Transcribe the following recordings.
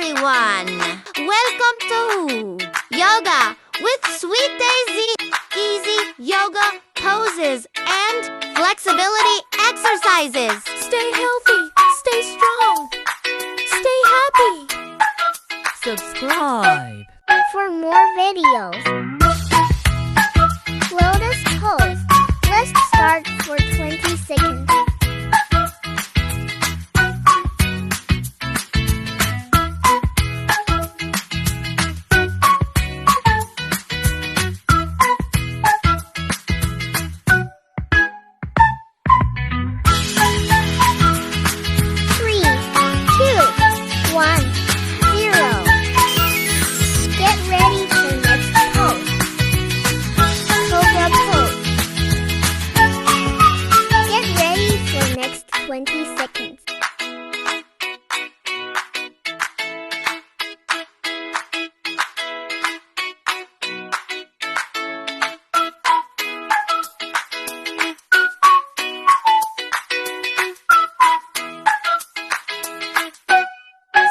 everyone! Welcome to Yoga with Sweet Daisy. Easy yoga poses and flexibility exercises. Stay healthy, stay strong, stay happy. Subscribe for more videos. Lotus pose. Let's start for 20 seconds.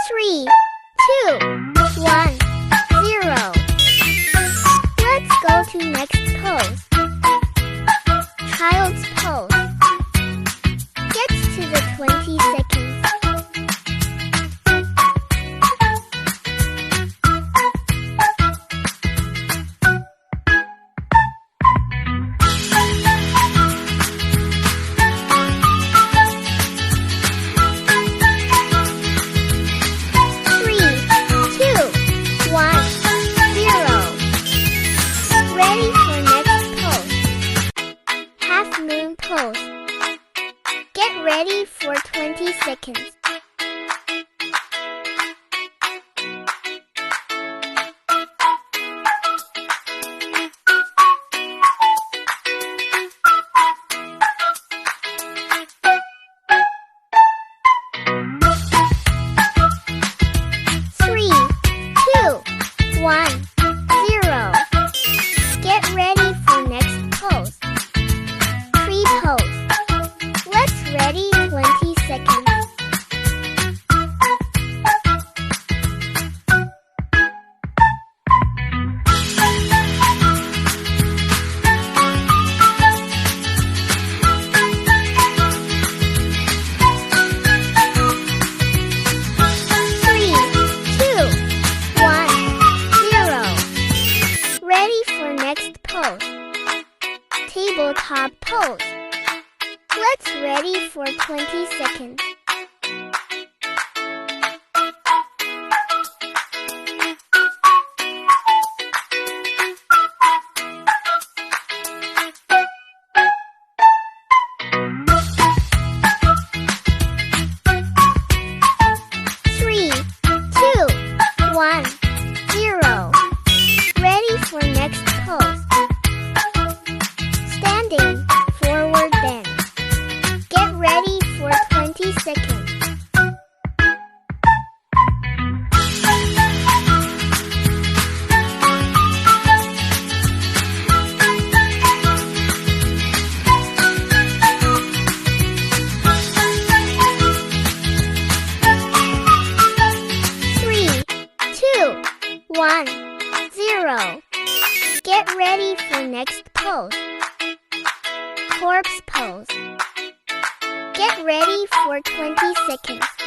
Three, two, one, zero. Let's go to next pose. Child's pose. Get to the 20 seconds. Pose. Get ready for 20 seconds. Three, two, one, zero. Get ready for next pose. Pose. Let's ready 20 seconds. Three, two, one, zero. Ready for next pose. Tabletop pose. Let's ready for 20 seconds. Three, two, one, zero. Ready for next pose. Standing forward bend. Get ready for 20 seconds. Three, two, one, zero. Get ready for next pose. Corpse pose. Get ready for 20 seconds.